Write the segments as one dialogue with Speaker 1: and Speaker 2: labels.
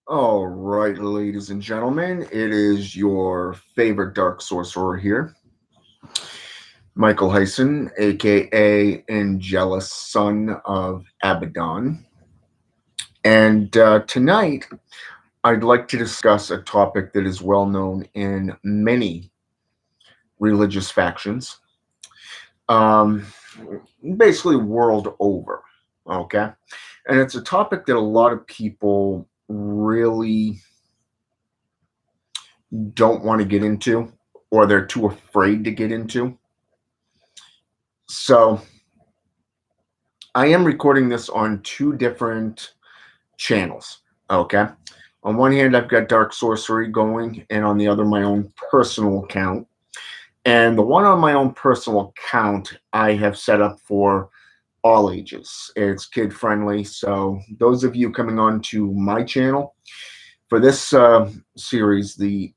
Speaker 1: All right, ladies and gentlemen, it is your favorite Dark Sorcerer here, Michael Hyson, aka Angelus, son of Abaddon. And tonight, I'd like to discuss a topic that is well known in many religious factions, um, basically world over. Okay. And it's a topic that a lot of people really don't want to get into, or they're too afraid to get into. So I am recording this on two different channels. Okay. On one hand, I've got Dark Sorcery going, and on the other, my own personal account. And the one on my own personal account, I have set up for all ages. It's kid friendly. So those of you coming on to my channel for this series, the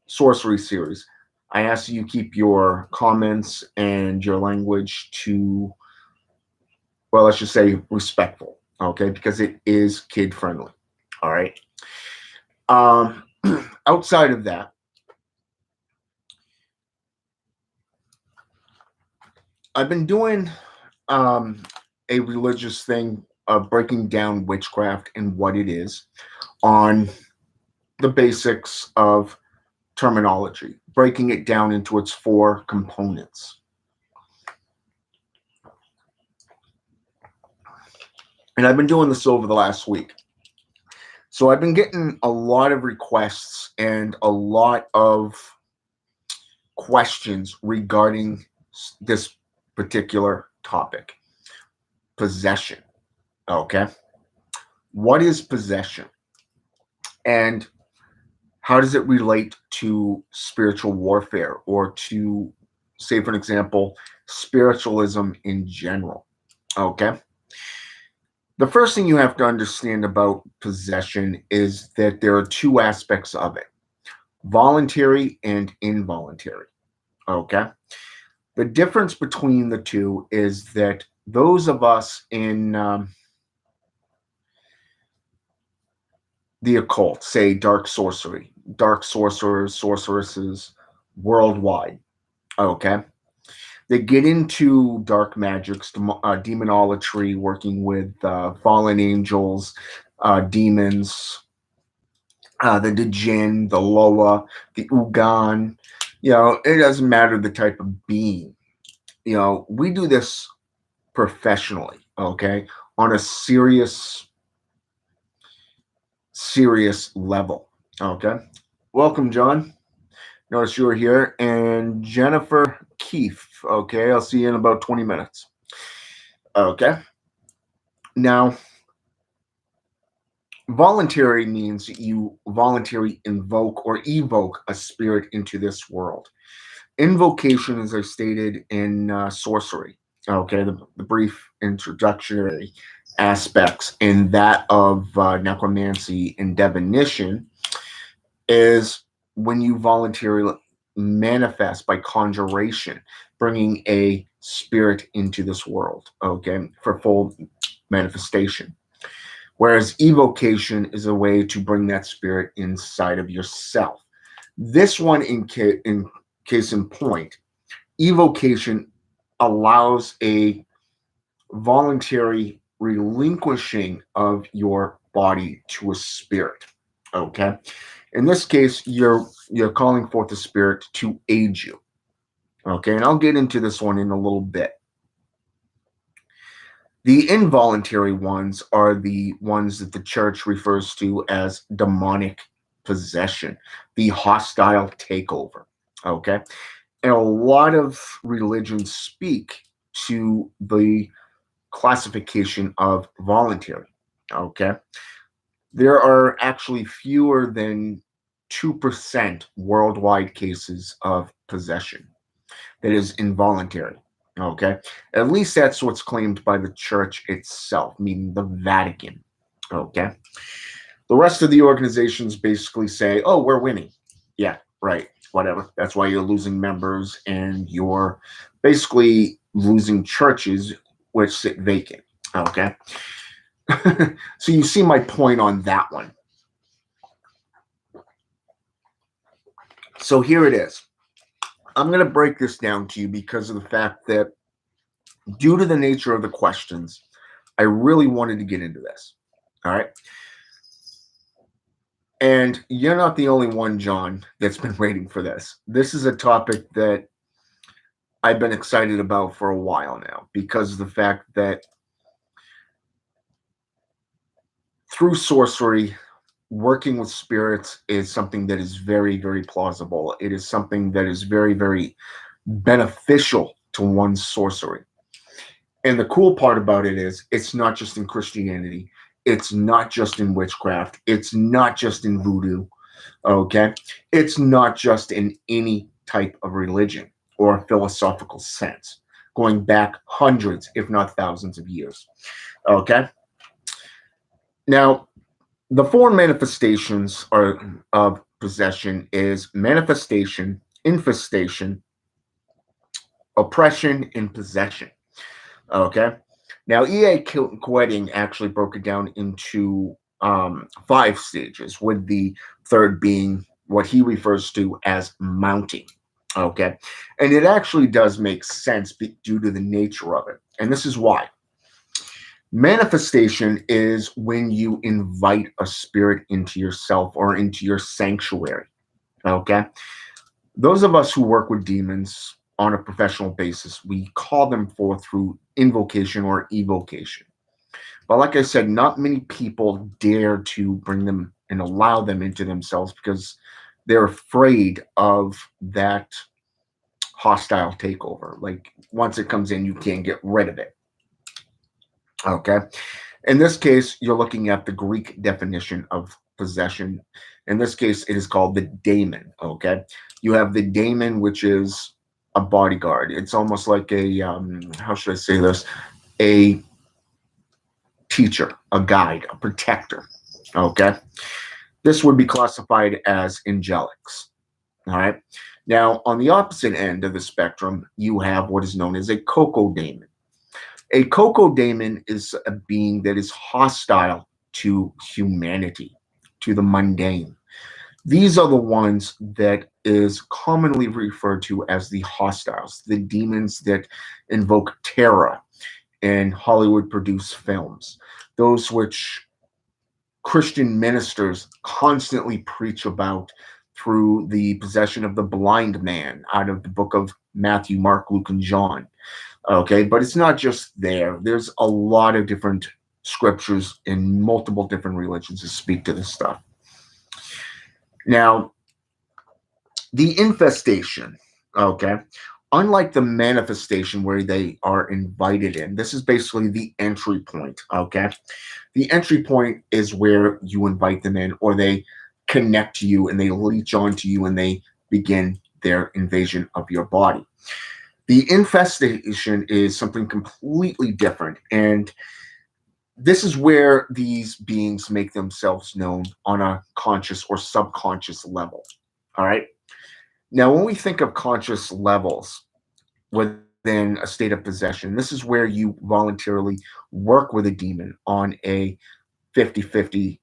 Speaker 1: sorcery series, I ask you keep your comments and your language to, well, let's just say respectful, okay? Because it is kid friendly, all right? Um, outside of that, I've been doing a religious thing of breaking down witchcraft and what it is on the basics of terminology, breaking it down into its four components. And I've been doing this over the last week. So I've been getting a lot of requests and a lot of questions regarding this particular topic, possession. Okay. What is possession? And how does it relate to spiritual warfare or to, say, for an example, spiritualism in general? Okay. The first thing you have to understand about possession is that there are two aspects of it, voluntary and involuntary. Okay. The difference between the two is that those of us in the occult, say dark sorcery, dark sorcerers, sorceresses worldwide, okay, they get into dark magics, demonolatry, working with fallen angels, demons, the jinn, the loa, the ugan. It doesn't matter the type of being. We do this professionally, okay, on a serious level, okay. Welcome, John. Notice you were here. And Jennifer Keefe, okay, I'll see you in about 20 minutes. Okay. Now, voluntary means you voluntarily invoke or evoke a spirit into this world. Invocation, as I stated in sorcery, okay, the brief introductory aspects in that of necromancy and divination is when you voluntarily manifest by conjuration, bringing a spirit into this world, okay, for full manifestation. Whereas evocation is a way to bring that spirit inside of yourself. This one, in case in point, evocation allows a voluntary relinquishing of your body to a spirit. Okay. In this case, you're calling forth the spirit to aid you. Okay, and I'll get into this one in a little bit. The involuntary ones are the ones that the church refers to as demonic possession, the hostile takeover. Okay. And a lot of religions speak to the classification of voluntary. Okay. There are actually fewer than 2% worldwide cases of possession that is involuntary. Okay. At least that's what's claimed by the church itself, meaning the Vatican. Okay. The rest of the organizations basically say, oh, we're winning. Yeah, right. Whatever. That's why you're losing members and you're basically losing churches which sit vacant. Okay. So you see my point on that one. So here it is. I'm going to break this down to you because of the fact that, due to the nature of the questions, I really wanted to get into this. All right. And you're not the only one, John, that's been waiting for this. This is a topic that I've been excited about for a while now because of the fact that through sorcery, working with spirits is something that is very, very plausible. It is something that is very, very beneficial to one's sorcery. And the cool part about it is it's not just in Christianity. It's not just in witchcraft. It's not just in voodoo. Okay. It's not just in any type of religion or philosophical sense, going back hundreds, if not thousands of years. Okay. Now, the four manifestations of possession is manifestation, infestation, oppression, and possession. Okay. Now, E.A. Quetting actually broke it down into 5 stages, with the third being what he refers to as mounting. Okay. And it actually does make sense due to the nature of it. And this is why. Manifestation is when you invite a spirit into yourself or into your sanctuary. Okay. Those of us who work with demons on a professional basis, we call them forth through invocation or evocation. But like I said, not many people dare to bring them and allow them into themselves because they're afraid of that hostile takeover. Like, once it comes in, you can't get rid of it. Okay. In this case, you're looking at the Greek definition of possession. In this case, it is called the daemon. Okay. You have the daemon, which is a bodyguard. It's almost like a, how should I say this? A teacher, a guide, a protector. Okay. This would be classified as angelics. All right. Now, on the opposite end of the spectrum, you have what is known as a cocodamon. A cocodamon is a being that is hostile to humanity, to the mundane. These are the ones that is commonly referred to as the hostiles, the demons that invoke terror in Hollywood produced films, those which Christian ministers constantly preach about through the possession of the blind man out of the book of Matthew, Mark, Luke, and John. Okay, but it's not just there. There's a lot of different scriptures in multiple different religions that speak to this stuff. Now, the infestation, okay, unlike the manifestation where they are invited in, this is basically the entry point, okay? The entry point is where you invite them in, or they connect to you and they leech onto you and they begin their invasion of your body. The infestation is something completely different, and this is where these beings make themselves known on a conscious or subconscious level. All right. Now, when we think of conscious levels within a state of possession, this is where you voluntarily work with a demon on a 50-50%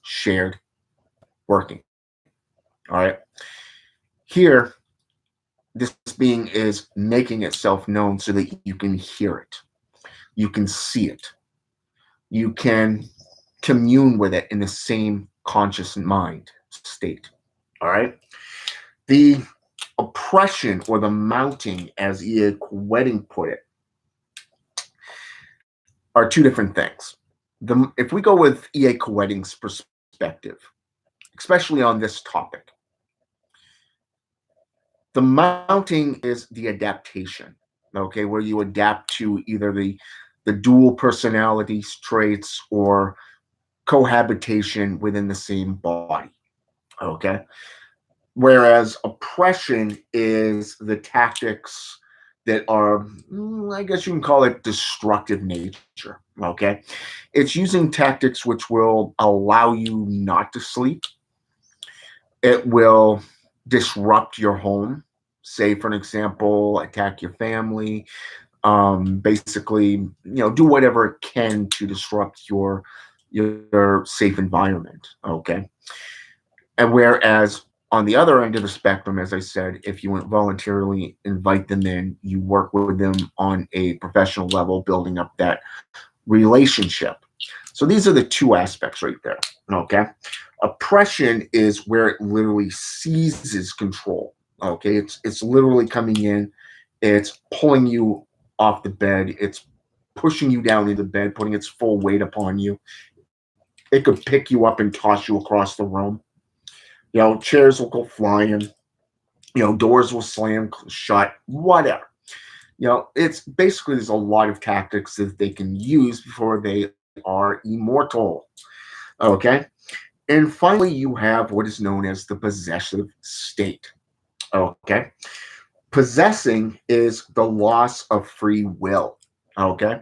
Speaker 1: shared working. All right. Here, this being is making itself known so that you can hear it, you can see it, you can commune with it in the same conscious mind state. All right. The oppression or the mounting, as E.A. Quetting put it, are two different things. If we go with E.A. Quetting's perspective, especially on this topic, the mounting is the adaptation, okay, where you adapt to either the dual personality traits or cohabitation within the same body, okay? Whereas oppression is the tactics that are, I guess you can call it destructive nature, okay? It's using tactics which will allow you not to sleep. It will disrupt your home. Say, for an example, attack your family, basically, do whatever it can to disrupt your safe environment. Okay. And whereas On the other end of the spectrum, as I said, if you voluntarily invite them in, you work with them on a professional level, building up that relationship. So these are the two aspects right there. Okay. Oppression is where it literally seizes control. Okay. It's literally coming in, it's pulling you off the bed, it's pushing you down into bed, putting its full weight upon you. It could pick you up and toss you across the room. Chairs will go flying, doors will slam shut, whatever. It's basically, there's a lot of tactics that they can use before they are immortal. Okay. And finally, you have what is known as the possessive state. Okay. Possessing is the loss of free will. Okay.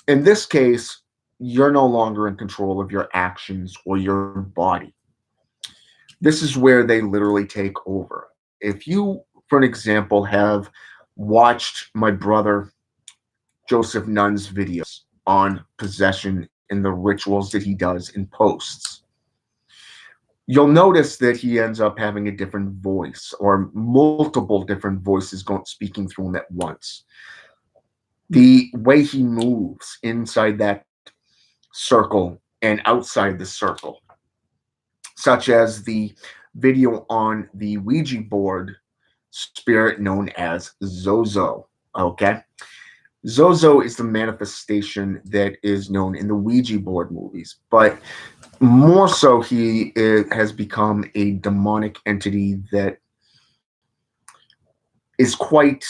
Speaker 1: In this case, you're no longer in control of your actions or your body. This is where they literally take over. If you, for an example, have watched my brother Joseph Nunn's videos on possession and the rituals that he does in posts, you'll notice that he ends up having a different voice or multiple different voices speaking through him at once. The way he moves inside that circle and outside the circle, such as the video on the Ouija board spirit known as Zozo. Okay. Zozo is the manifestation that is known in the Ouija board movies, but more so, has become a demonic entity that is quite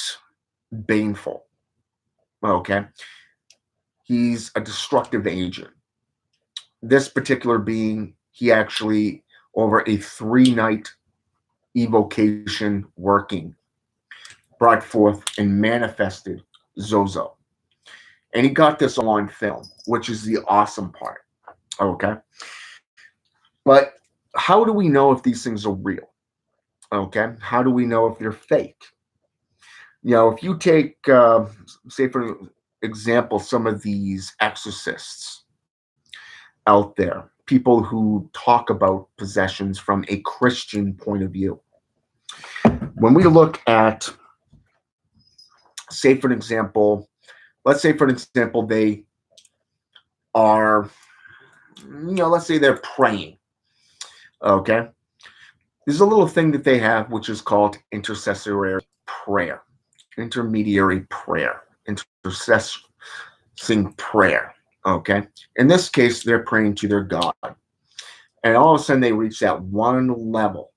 Speaker 1: baneful. Okay. He's a destructive agent. This particular being, he actually, over a 3-night evocation working, brought forth and manifested Zozo. And he got this on film, which is the awesome part. Okay. But how do we know if these things are real? Okay. How do we know if they're fake? If you take, say, for example, some of these exorcists out there, people who talk about possessions from a Christian point of view, when we look at, say, for an example, let's say, for an example, they are, let's say they're praying. Okay. There's a little thing that they have, which is called intercessory prayer, intermediary prayer, intercessing prayer. Okay. In this case, they're praying to their God. And all of a sudden they reach that one level.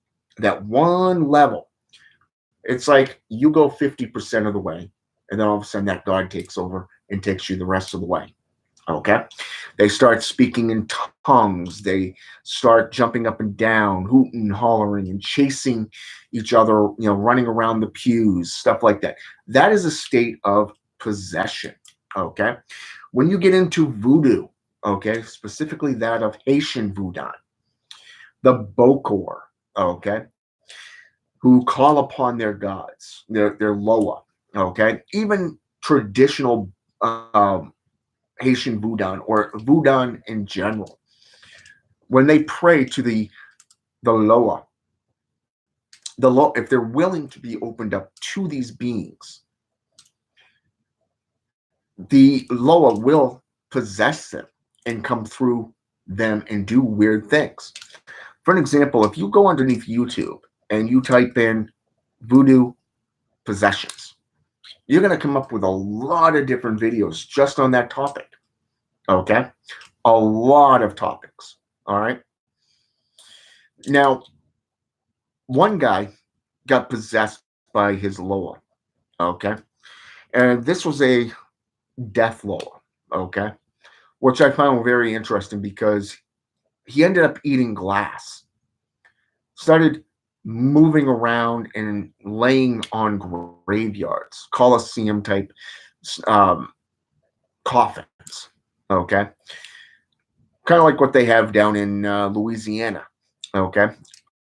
Speaker 1: It's like you go 50% of the way, and then all of a sudden that God takes over and takes you the rest of the way. Okay. They start speaking in tongues. They start jumping up and down, hooting, hollering, and chasing each other, running around the pews, stuff like that. That is a state of possession. Okay. When you get into voodoo, okay, specifically that of Haitian voodoo, the Bokor, okay, who call upon their gods, their Loa, okay, even traditional Haitian voodoo or voodoo in general, when they pray to the Loa, if they're willing to be opened up to these beings, the Loa will possess them and come through them and do weird things. For an example, if you go underneath YouTube and you type in voodoo possessions, you're going to come up with a lot of different videos just on that topic. Okay. A lot of topics. All right. Now, one guy got possessed by his Loa. Okay. And this was a death Loa. Okay. Which I found very interesting because he ended up eating glass, started moving around and laying on graveyards, Colosseum type coffins. Okay. Kind of like what they have down in Louisiana. Okay.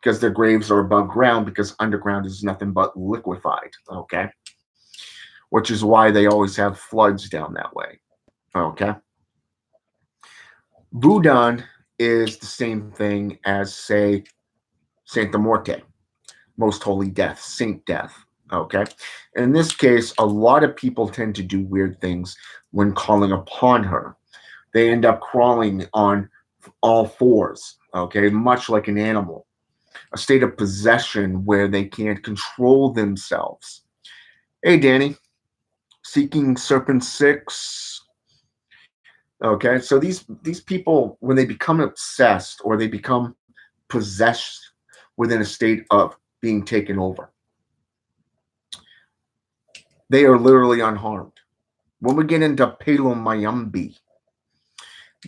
Speaker 1: Because their graves are above ground because underground is nothing but liquefied. Okay. Which is why they always have floods down that way. Okay. Voodoo is the same thing as, say, Santa Morte, most holy death, Saint Death. Okay. In this case, a lot of people tend to do weird things when calling upon her. They end up crawling on all fours, okay, much like an animal, a state of possession where they can't control themselves. Hey, Danny, seeking Serpent 6. Okay, so these people, when they become obsessed or they become possessed within a state of being taken over, they are literally unharmed. When we get into Palo Mayumbi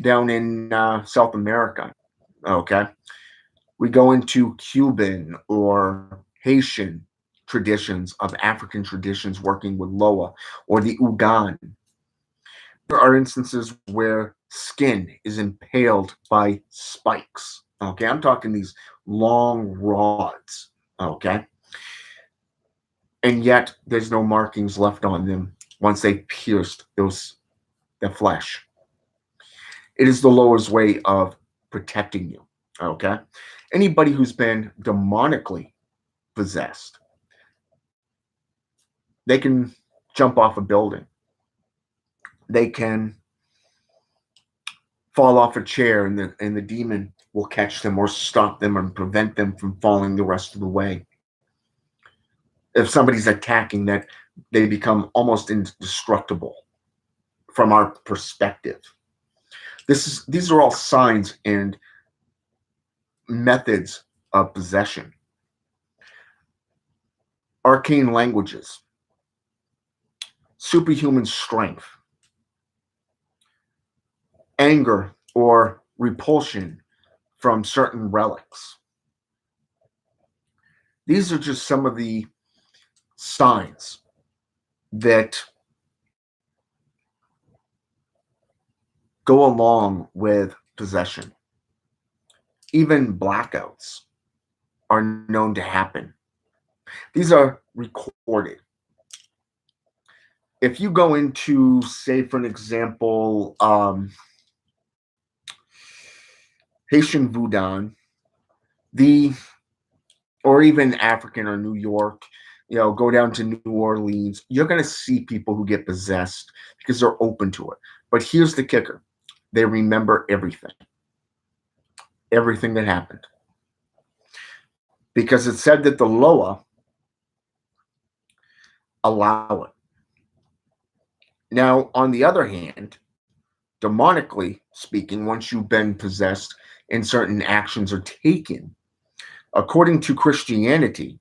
Speaker 1: down in South America, okay, we go into Cuban or Haitian traditions of African traditions working with Loa or the Ugan. There are instances where skin is impaled by spikes. Okay, I'm talking these long rods. Okay, and yet there's no markings left on them once they pierced the flesh. It is the Loa's way of protecting you. Okay, anybody who's been demonically possessed, they can jump off a building. They can fall off a chair, and the demon will catch them or stop them and prevent them from falling the rest of the way. If somebody's attacking, that they become almost indestructible from our perspective. These are all signs and methods of possession. Arcane languages, superhuman strength, anger or repulsion from certain relics. These are just some of the signs that go along with possession. Even blackouts are known to happen. These are recorded. If you go into, say, for an example, Haitian Voodoo, the or even African or New York, go down to New Orleans, you're going to see people who get possessed because they're open to it. But here's the kicker. They remember everything that happened. Because it said that the Loa allow it. Now, on the other hand, demonically speaking, once you've been possessed and certain actions are taken, according to Christianity,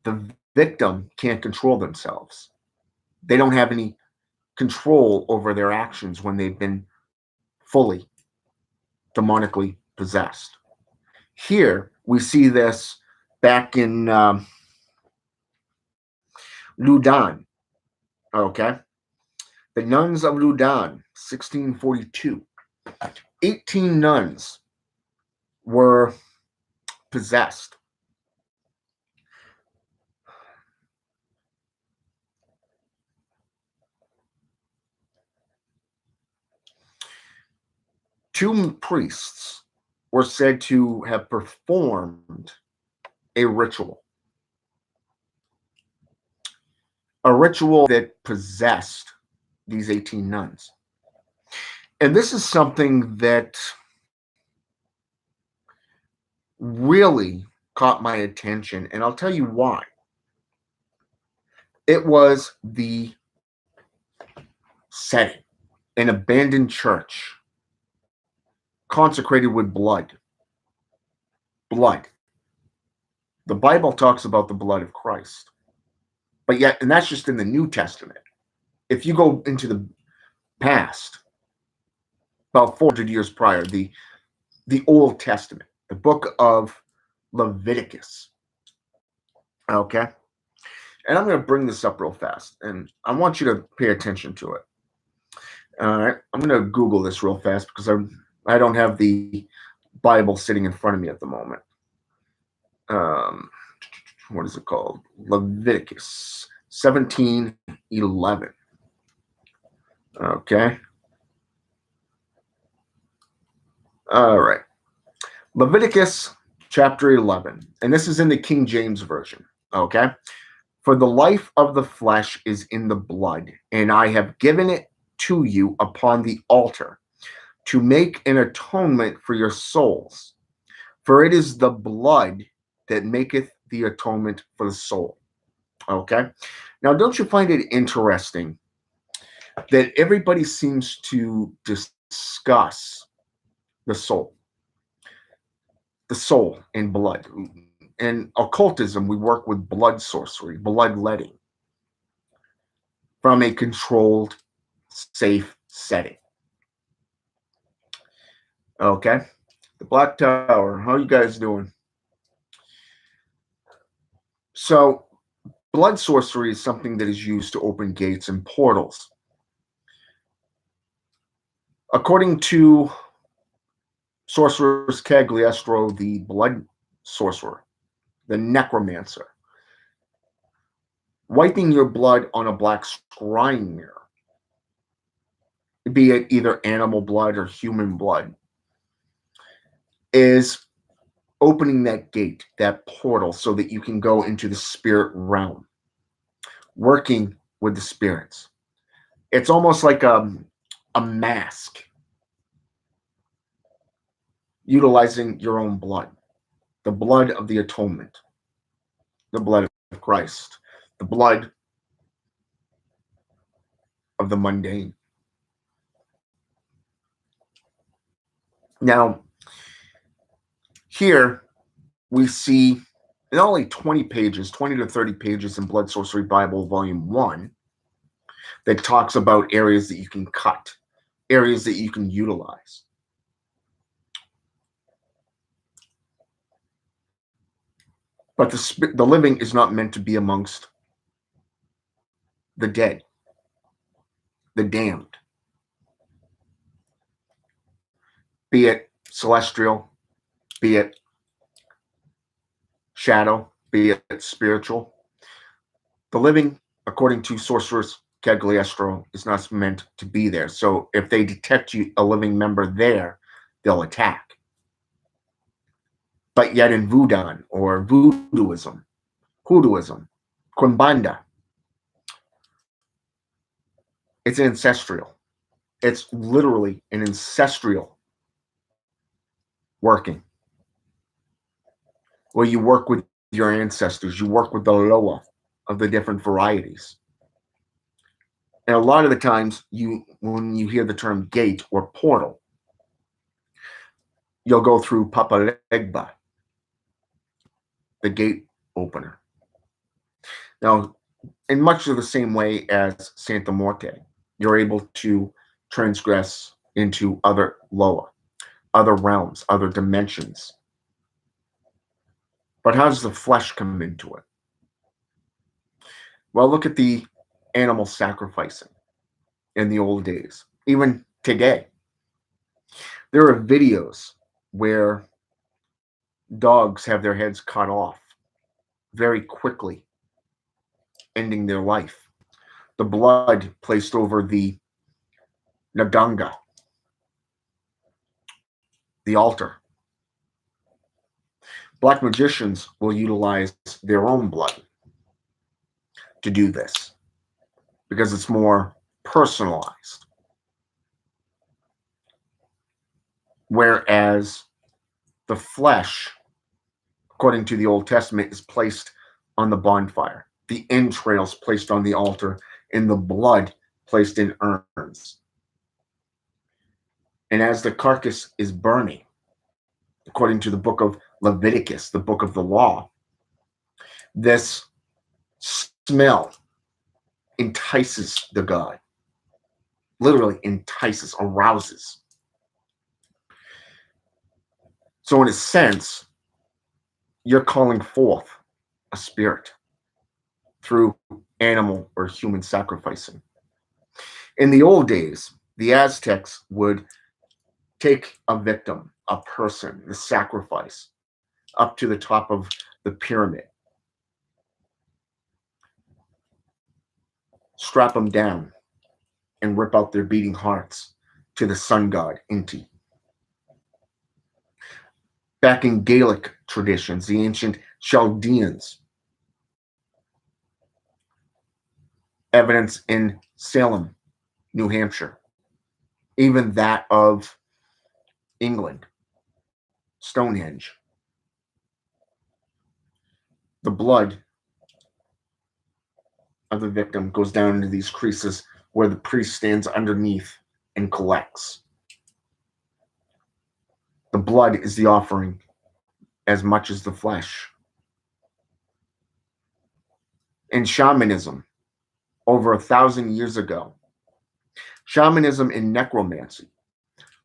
Speaker 1: the victim can't control themselves. They don't have any control over their actions when they've been fully demonically possessed. Here, we see this back in Loudan, okay? The nuns of Loudan, 1642. 18 nuns were possessed. Two priests were said to have performed a ritual that possessed these 18 nuns. And this is something that really caught my attention, and I'll tell you why. It was the setting, an abandoned church consecrated with blood. Blood. The Bible talks about the blood of Christ. But yet, and that's just in the New Testament. If you go into the past, about 400 years prior, the Old Testament, the book of Leviticus. Okay? And I'm going to bring this up real fast, and I want you to pay attention to it. All right? I'm going to Google this real fast because I don't have the Bible sitting in front of me at the moment. What is it called? Leviticus 17:11. Okay. All right. Leviticus chapter 11. And this is in the King James Version. Okay. For the life of the flesh is in the blood, and I have given it to you upon the altar to make an atonement for your souls. For it is the blood that maketh the atonement for the soul. Okay. Now, don't you find it interesting that everybody seems to discuss the soul and blood? In occultism, we work with blood sorcery, bloodletting from a controlled, safe setting. Okay. The Black Tower, how you guys doing? So, blood sorcery is something that is used to open gates and portals. According to Sorcerer's Cagliostro, the blood sorcerer, the necromancer, wiping your blood on a black scrying mirror, be it either animal blood or human blood, is opening that gate, that portal, so that you can go into the spirit realm, working with the spirits. It's almost like a mask, utilizing your own blood, the blood of the atonement, the blood of Christ, the blood of the mundane. Now, here we see in only 20 pages, 20 to 30 pages in Blood Sorcery Bible, Volume 1, that talks about areas that you can cut, areas that you can utilize. But the living is not meant to be amongst the dead, the damned, be it celestial, be it shadow, be it spiritual. The living, according to Sorcerer's Cagliostro, is not meant to be there. So if they detect a living member there, they'll attack. But yet in Voodoo or Voodooism, Quimbanda, it's ancestral. It's literally an ancestral working, where you work with your ancestors, you work with the Loa of the different varieties. And a lot of the times, when you hear the term gate or portal, you'll go through Papa Legba, the gate opener. Now, in much of the same way as Santa Morte, you're able to transgress into other Loa, other realms, other dimensions. But how does the flesh come into it? Well, look at the animal sacrificing in the old days, even today. There are videos where dogs have their heads cut off very quickly, ending their life. The blood placed over the Naganga, the altar. Black magicians will utilize their own blood to do this because it's more personalized. Whereas the flesh, according to the Old Testament, is placed on the bonfire, the entrails placed on the altar, and the blood placed in urns. And as the carcass is burning, according to the book of Leviticus, the book of the law, this smell entices the god, literally entices, arouses. So in a sense, you're calling forth a spirit through animal or human sacrificing. In the old days, the Aztecs would take a victim, a person, the sacrifice, up to the top of the pyramid, strap them down, and rip out their beating hearts to the sun god, Inti. Back in Gaelic traditions, the ancient Chaldeans, evidence in Salem, New Hampshire, even that of England, Stonehenge. The blood of the victim goes down into these creases where the priest stands underneath and collects. The blood is the offering as much as the flesh. In shamanism, over 1,000 years ago, shamanism and necromancy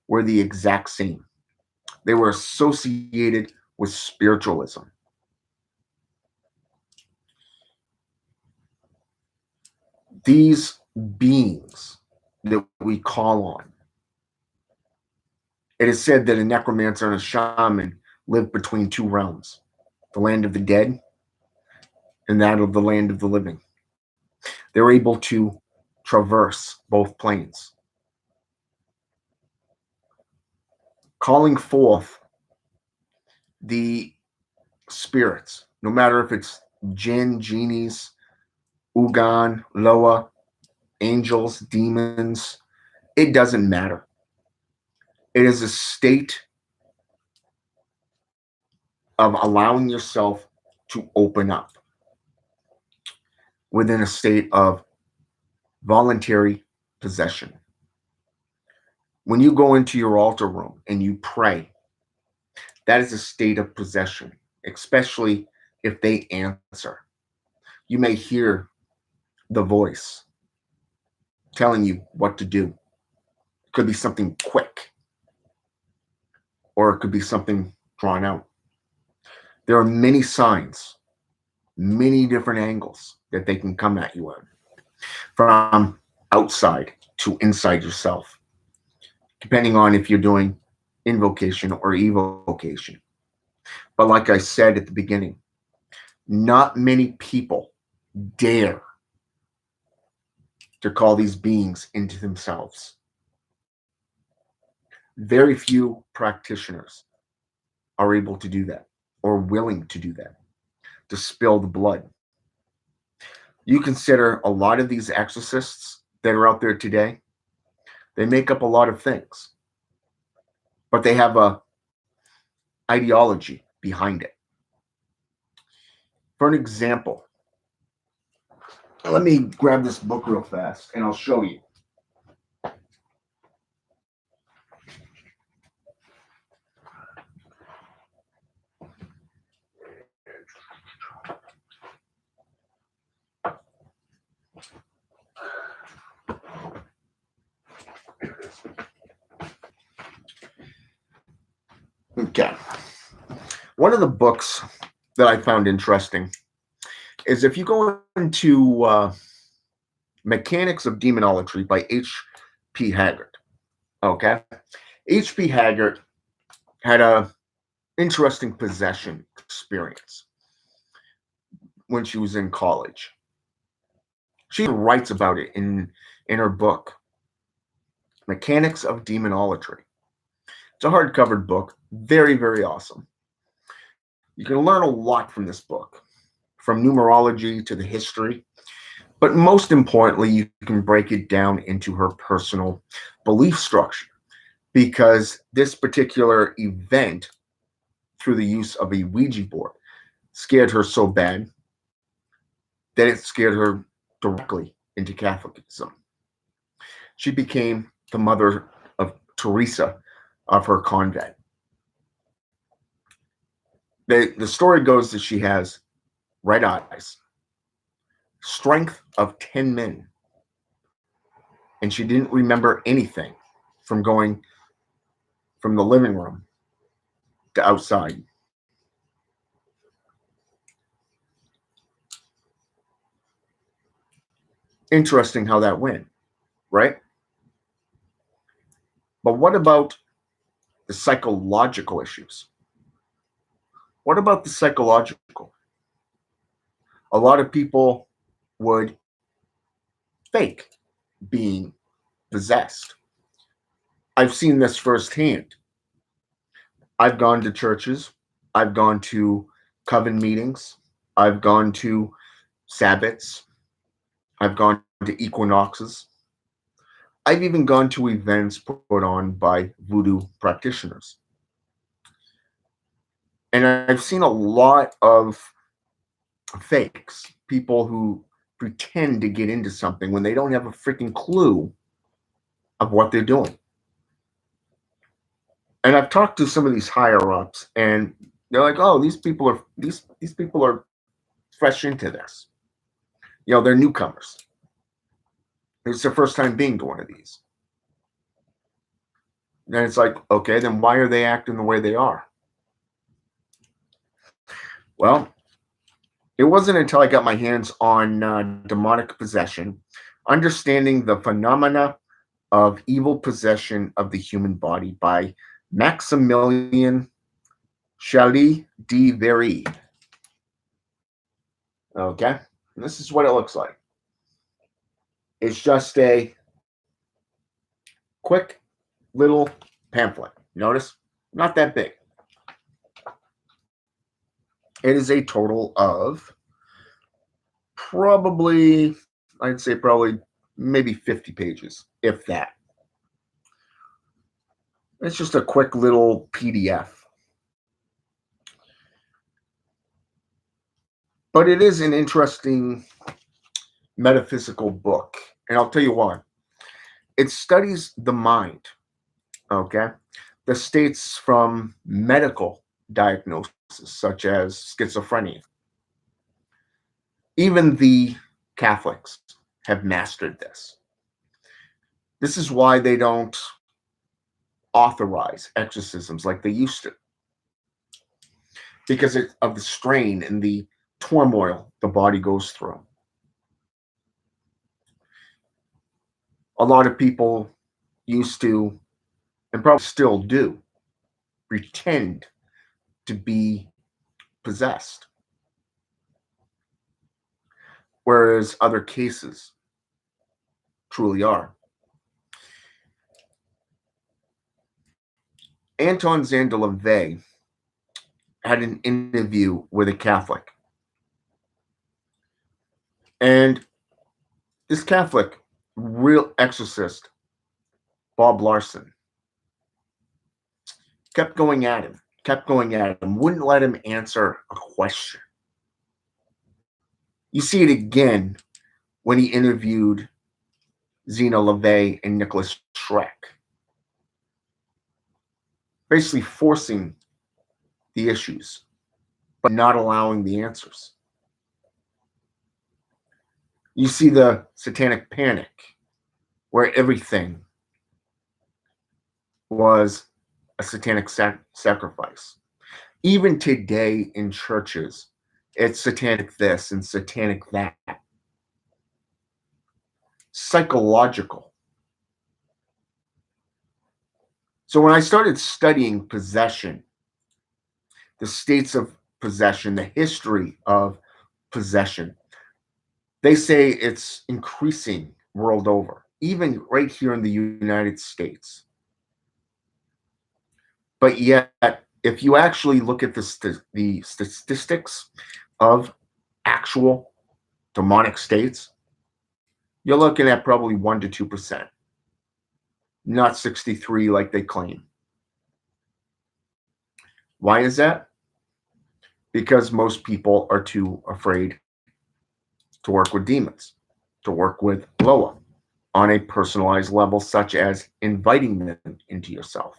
Speaker 1: were the exact same. They were associated with spiritualism. These beings that we call on, it is said that a necromancer and a shaman live between two realms, the land of the dead and that of the land of the living. They're able to traverse both planes, calling forth the spirits, no matter if it's jinn, genies, Ugan, Loa, angels, demons, it doesn't matter. It is a state of allowing yourself to open up within a state of voluntary possession. When you go into your altar room and you pray, that is a state of possession, especially if they answer. You may hear the voice telling you what to do. It could be something quick, or it could be something drawn out. There are many signs, many different angles that they can come at you in, from outside to inside yourself, depending on if you're doing invocation or evocation. But like I said at the beginning, not many people dare to call these beings into themselves. Very few practitioners are able to do that or willing to do that, to spill the blood. You consider a lot of these exorcists that are out there today, they make up a lot of things, but they have a ideology behind it. For an example, let me grab this book real fast and I'll show you. Okay. One of the books that I found interesting is if you go into Mechanics of Demonology by H.P. Haggard. Okay. H.P. Haggard had a interesting possession experience when she was in college. She writes about it in her book, Mechanics of Demonology. It's a hardcover book, very, very awesome. You can learn a lot from this book, from numerology to the history, but most importantly, you can break it down into her personal belief structure, because this particular event, through the use of a Ouija board, scared her so bad that it scared her directly into Catholicism. She became the mother of Teresa of her convent. The story goes that she has red eyes, strength of 10 men, and she didn't remember anything from going from the living room to outside. Interesting how that went, right? But what about the psychological issues? What about the psychological? A lot of people would fake being possessed. I've seen this firsthand. I've gone to churches, I've gone to coven meetings, I've gone to Sabbats, I've gone to equinoxes, I've even gone to events put on by voodoo practitioners. And I've seen a lot of fakes, people who pretend to get into something when they don't have a freaking clue of what they're doing. And I've talked to some of these higher ups, and they're like, "Oh, these people are fresh into this. They're newcomers. It's their first time being to one of these." And it's like, okay, then why are they acting the way they are? Well, it wasn't until I got my hands on demonic possession, understanding the phenomena of evil possession of the human body by Maximilian Chalet de Very. Okay, and this is what it looks like. It's just a quick little pamphlet. Notice, not that big. It is a total of probably, I'd say probably maybe 50 pages, if that. It's just a quick little PDF. But it is an interesting metaphysical book. And I'll tell you why. It studies the mind, okay? The states from medical diagnosis, such as schizophrenia. Even the Catholics have mastered this. This is why they don't authorize exorcisms like they used to, because of the strain and the turmoil the body goes through. A lot of people used to, and probably still do, pretend to be possessed, whereas other cases truly are. Anton Zandelavay had an interview with a Catholic. And this Catholic, real exorcist, Bob Larson, kept going at him, wouldn't let him answer a question. You see it again when he interviewed Zena LaVey and Nicholas Schreck, basically forcing the issues, but not allowing the answers. You see the satanic panic, where everything was a satanic sacrifice. Even today in churches, it's satanic this and satanic that. Psychological. So when I started studying possession, the states of possession, the history of possession, they say it's increasing world over, even right here in the United States. But yet, if you actually look at the statistics of actual demonic states, you're looking at probably 1 to 2%, not 63 like they claim. Why is that? Because most people are too afraid to work with demons, to work with Loa on a personalized level, such as inviting them into yourself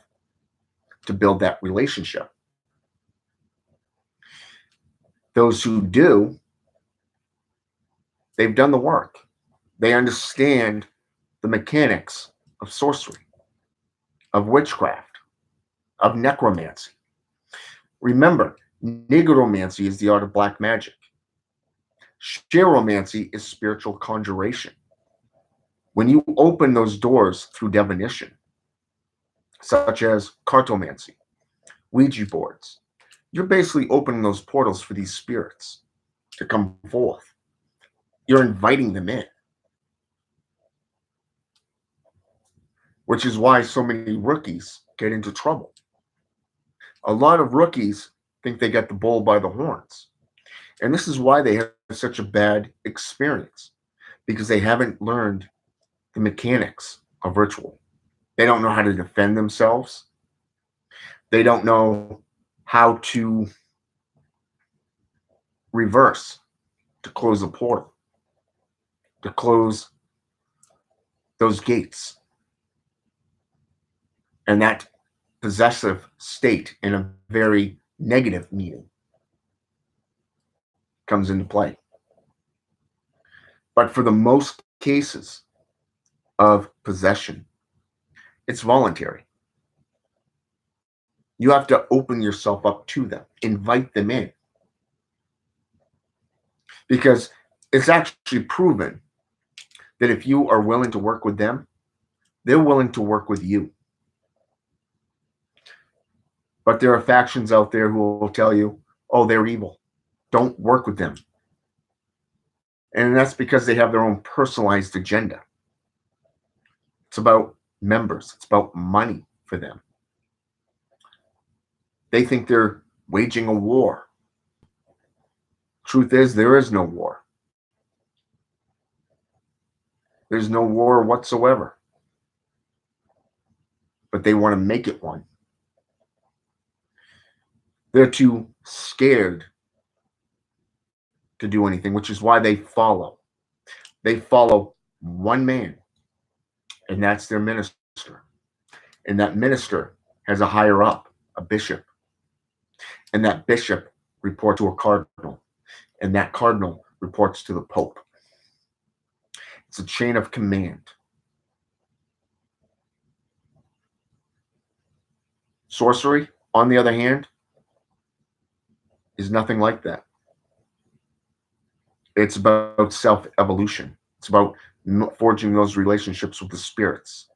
Speaker 1: to build that relationship. Those who do, they've done the work. They understand the mechanics of sorcery, of witchcraft, of necromancy. Remember, nigromancy is the art of black magic. Chiromancy is spiritual conjuration. When you open those doors through divination, such as cartomancy, Ouija boards, you're basically opening those portals for these spirits to come forth. You're inviting them in, which is why so many rookies get into trouble. A lot of rookies think they got the bull by the horns. And this is why they have such a bad experience, because they haven't learned the mechanics of ritual. They don't know how to defend themselves. They don't know how to reverse, to close a portal, to close those gates. And that possessive state in a very negative meaning comes into play. But for the most cases of possession, it's voluntary. You have to open yourself up to them, invite them in. Because it's actually proven that if you are willing to work with them, they're willing to work with you. But there are factions out there who will tell you, oh, they're evil. Don't work with them. And that's because they have their own personalized agenda. It's about members, it's about money for them. They think they're waging a war. Truth is, there is no war. There's no war whatsoever. But they want to make it one. They're too scared to do anything, which is why they follow. They follow one man, and that's their minister. And that minister has a higher up, a bishop. And that bishop reports to a cardinal. And that cardinal reports to the Pope. It's a chain of command. Sorcery, on the other hand, is nothing like that. It's about self-evolution. It's about forging those relationships with the spirits.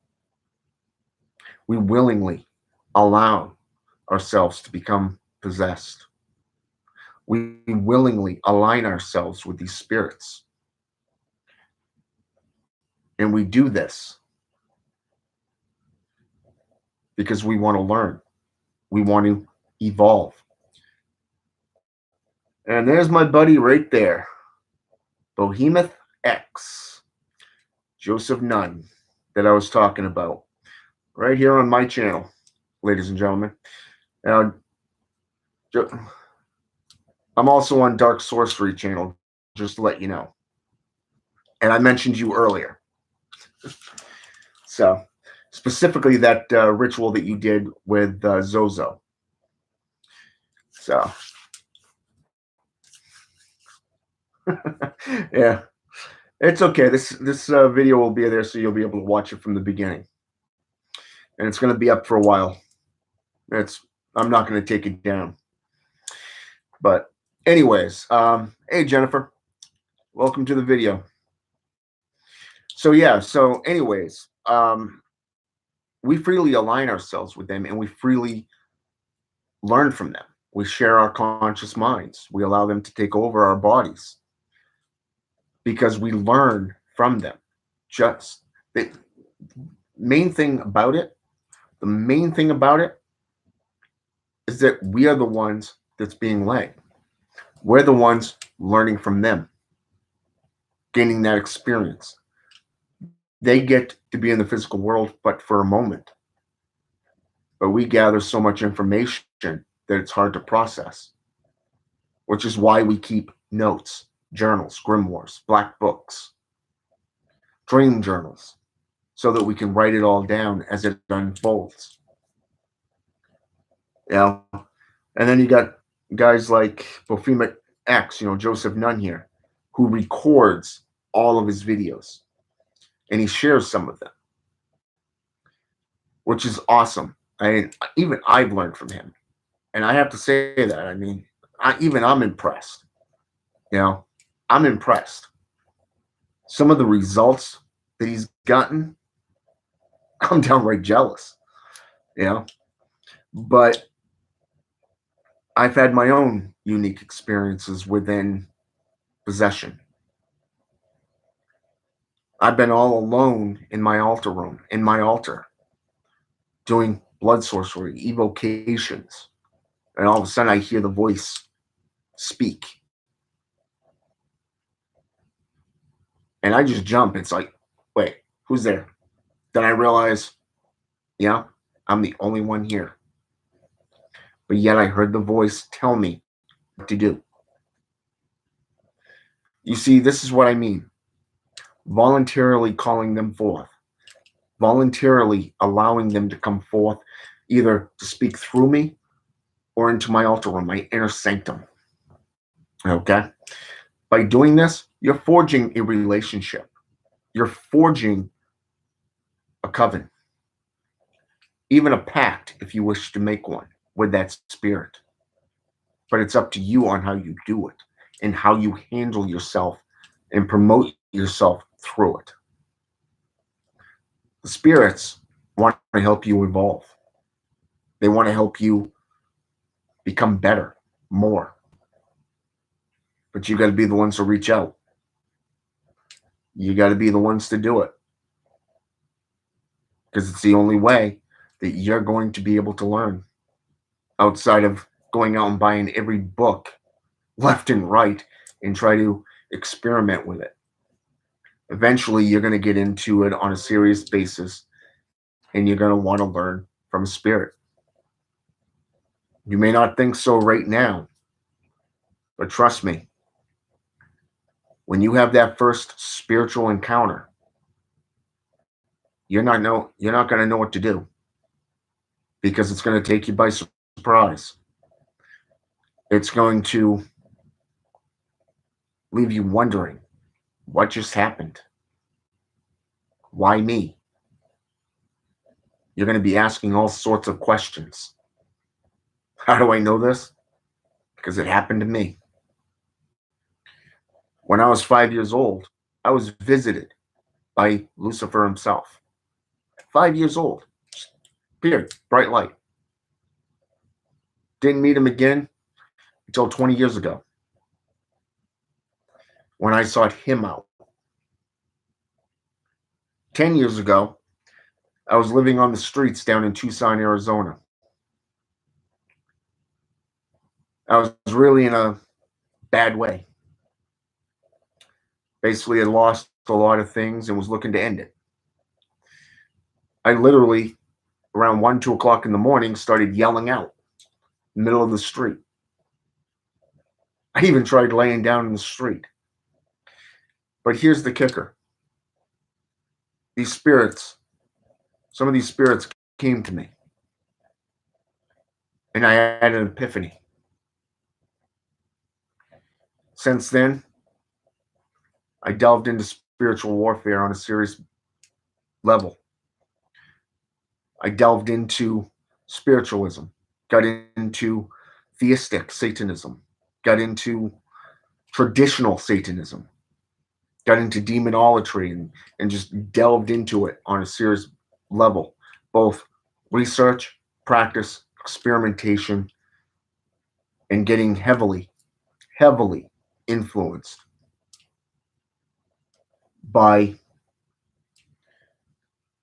Speaker 1: We willingly allow ourselves to become possessed. We willingly align ourselves with these spirits. And we do this because we want to learn. We want to evolve. And there's my buddy right there, Behemoth X, Joseph Nunn, that I was talking about, right here on my channel, ladies and gentlemen. Now, I'm also on Dark Sorcery channel, just to let you know. And I mentioned you earlier. So, specifically that ritual that you did with Zozo. So, yeah, it's okay. This video will be there, so you'll be able to watch it from the beginning. And it's going to be up for a while. I'm not going to take it down. But anyways, hey, Jennifer, welcome to the video. So yeah, so anyways, we freely align ourselves with them, and we freely learn from them. We share our conscious minds. We allow them to take over our bodies because we learn from them. Just the main thing about it is that we are the ones that's being led. We're the ones learning from them, gaining that experience. They get to be in the physical world, but for a moment. But we gather so much information that it's hard to process, which is why we keep notes, journals, grimoires, black books, dream journals, so that we can write it all down as it unfolds. And then you got guys like Behemoth X, Joseph Nunn here, who records all of his videos, and he shares some of them, which is awesome. Even I've learned from him, and I have to say that. I'm impressed. I'm impressed. Some of the results that he's gotten, I'm downright jealous. But I've had my own unique experiences within possession. I've been all alone in my altar room, in my altar, doing blood sorcery, evocations, And all of a sudden I hear the voice speak. And I just jump. It's like, wait, who's there? Then I realize, yeah, I'm the only one here. But yet I heard the voice tell me what to do. You see, this is what I mean. Voluntarily calling them forth, voluntarily allowing them to come forth, either to speak through me or into my altar room, my inner sanctum. Okay? By doing this, you're forging a relationship. You're forging a covenant, even a pact if you wish to make one with that spirit. But it's up to you on how you do it and how you handle yourself and promote yourself through it. The spirits want to help you evolve. They want to help you become better, more. But you got to be the ones to reach out. You got to be the ones to do it. Because it's the only way that you're going to be able to learn outside of going out and buying every book left and right and try to experiment with it. Eventually, you're going to get into it on a serious basis and you're going to want to learn from a spirit. You may not think so right now, but trust me, when you have that first spiritual encounter, you're not going to know what to do because it's going to take you by surprise. It's going to leave you wondering what just happened. Why me? You're going to be asking all sorts of questions. How do I know this? Because it happened to me. When I was 5 years old, I was visited by Lucifer himself. 5 years old. Appeared, bright light. Didn't meet him again until 20 years ago when I sought him out. 10 years ago, I was living on the streets down in Tucson, Arizona. I was really in a bad way. Basically, I lost a lot of things and was looking to end it. I literally, around 1, 2 o'clock in the morning, started yelling out in the middle of the street. I even tried laying down in the street. But here's the kicker. These spirits, some of these spirits came to me. And I had an epiphany. Since then, I delved into spiritual warfare on a serious level. I delved into spiritualism, got into theistic Satanism, got into traditional Satanism, got into demonolatry and just delved into it on a serious level, both research, practice, experimentation, and getting heavily influenced by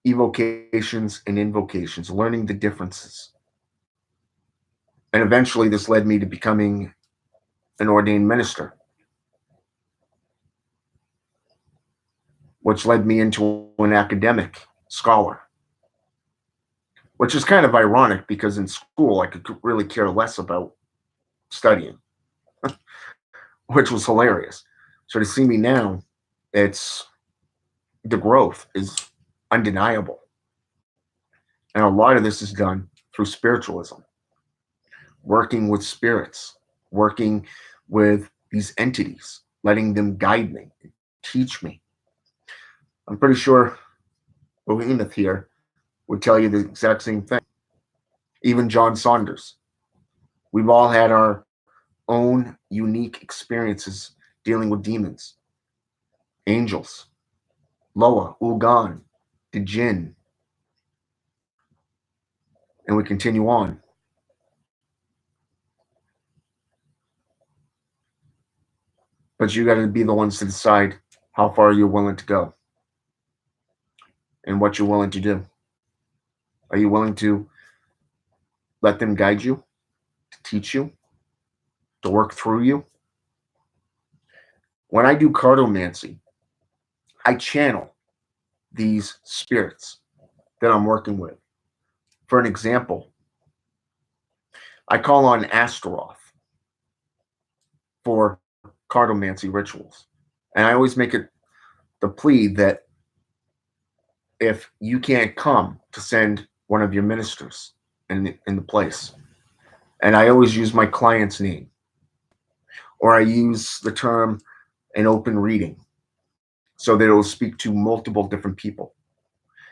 Speaker 1: evocations and invocations, learning the differences. And eventually this led me to becoming an ordained minister, which led me into an academic scholar, which is kind of ironic because in school I could really care less about studying, which was hilarious. So to see me now, the growth is undeniable. And a lot of this is done through spiritualism, working with spirits, working with these entities, letting them guide me, teach me. I'm pretty sure Behemoth here would tell you the exact same thing. Even John Saunders. We've all had our own unique experiences dealing with demons, angels, Loa, Ulgan, the Jinn, and we continue on. But you got to be the ones to decide how far you're willing to go and what you're willing to do. Are you willing to let them guide you to teach you, to work through you. When I do cartomancy, I channel these spirits that I'm working with. For an example, I call on Astaroth for cartomancy rituals. And I always make it the plea that if you can't come, to send one of your ministers in the place. And I always use my client's name, or I use the term an open reading so that it will speak to multiple different people.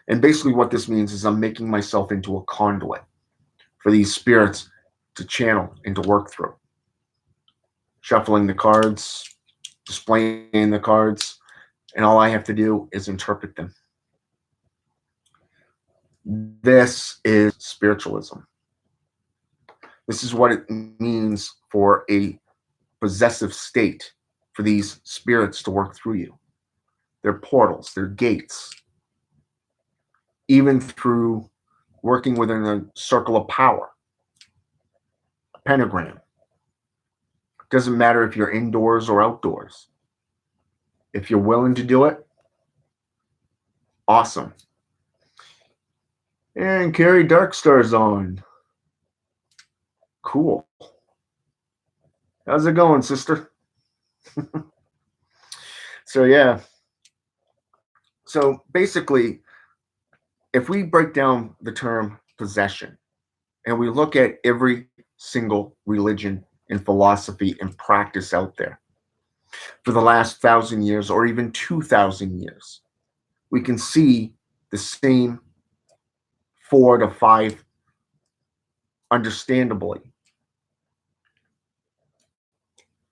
Speaker 1: And basically, what this means is I'm making myself into a conduit for these spirits to channel and to work through. Shuffling the cards, displaying the cards, and all I have to do is interpret them. This is spiritualism. This is what it means for a possessive state, for these spirits to work through you. They're portals, they're gates. Even through working within a circle of power, a pentagram. Doesn't matter if you're indoors or outdoors. If you're willing to do it, awesome. And Carrie Darkstar's on. Cool. How's it going, sister? So yeah. So basically, if we break down the term possession and we look at every single religion and philosophy and practice out there for the last 1,000 years or even 2,000 years, we can see the same 4 to 5, understandably,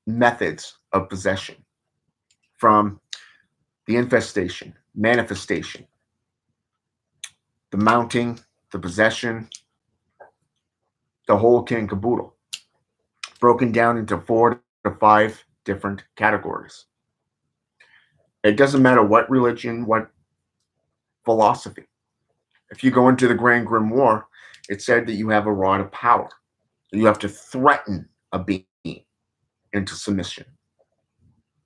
Speaker 1: methods of possession, from the infestation, manifestation, the mounting, the possession, the whole kit and caboodle, broken down into 4 to 5 different categories. It doesn't matter what religion, what philosophy. If you go into the Grand Grimoire, it said that you have a rod of power. You have to threaten a being into submission.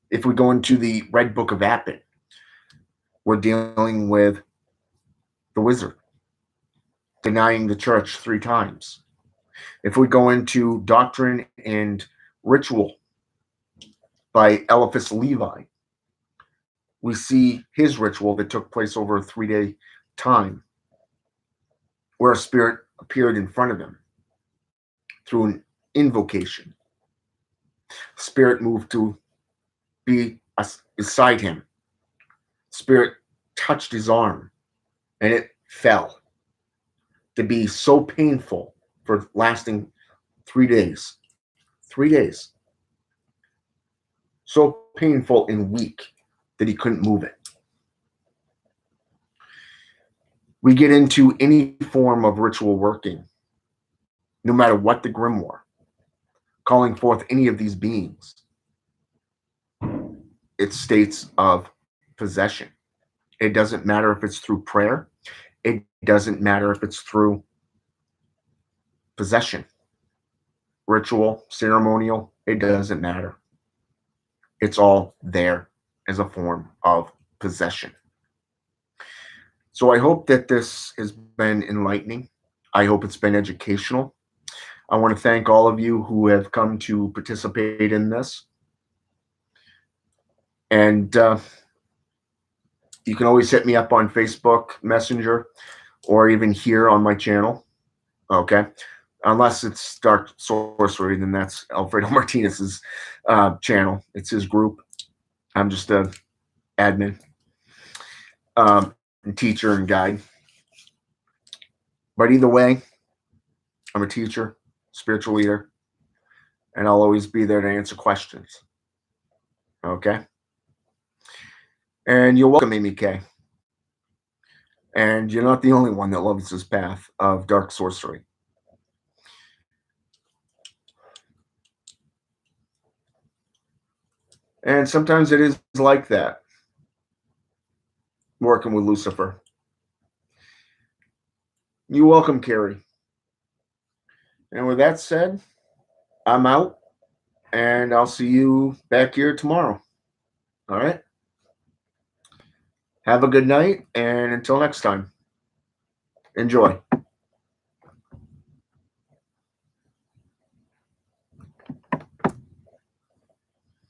Speaker 1: If we go into the Red Book of Appin, we're dealing with the wizard denying the church 3 times. If we go into Doctrine and Ritual by Eliphas Levi, we see his ritual that took place over a 3-day time, where a spirit appeared in front of him through an invocation. Spirit moved to be beside him. Spirit touched his arm, and it fell, to be so painful for lasting 3 days. 3 days. So painful and weak that he couldn't move it. We get into any form of ritual working, no matter what the grimoire, calling forth any of these beings. It's states of possession. It doesn't matter if it's through prayer. It doesn't matter if it's through possession, ritual, ceremonial. It doesn't matter. It's all there as a form of possession. So I hope that this has been enlightening. I hope it's been educational. I want to thank all of you who have come to participate in this. And you can always hit me up on Facebook Messenger or even here on my channel. Okay. Unless it's Dark Sorcery, then that's Alfredo Martinez's channel. It's his group. I'm just a admin, and teacher and guide. But either way, I'm a teacher, spiritual leader, and I'll always be there to answer questions. Okay? And you're welcome, Amy K. And you're not the only one that loves this path of dark sorcery. And sometimes it is like that, working with Lucifer. You're welcome, Carrie. And with that said, I'm out, and I'll see you back here tomorrow. All right. Have a good night, and until next time, enjoy.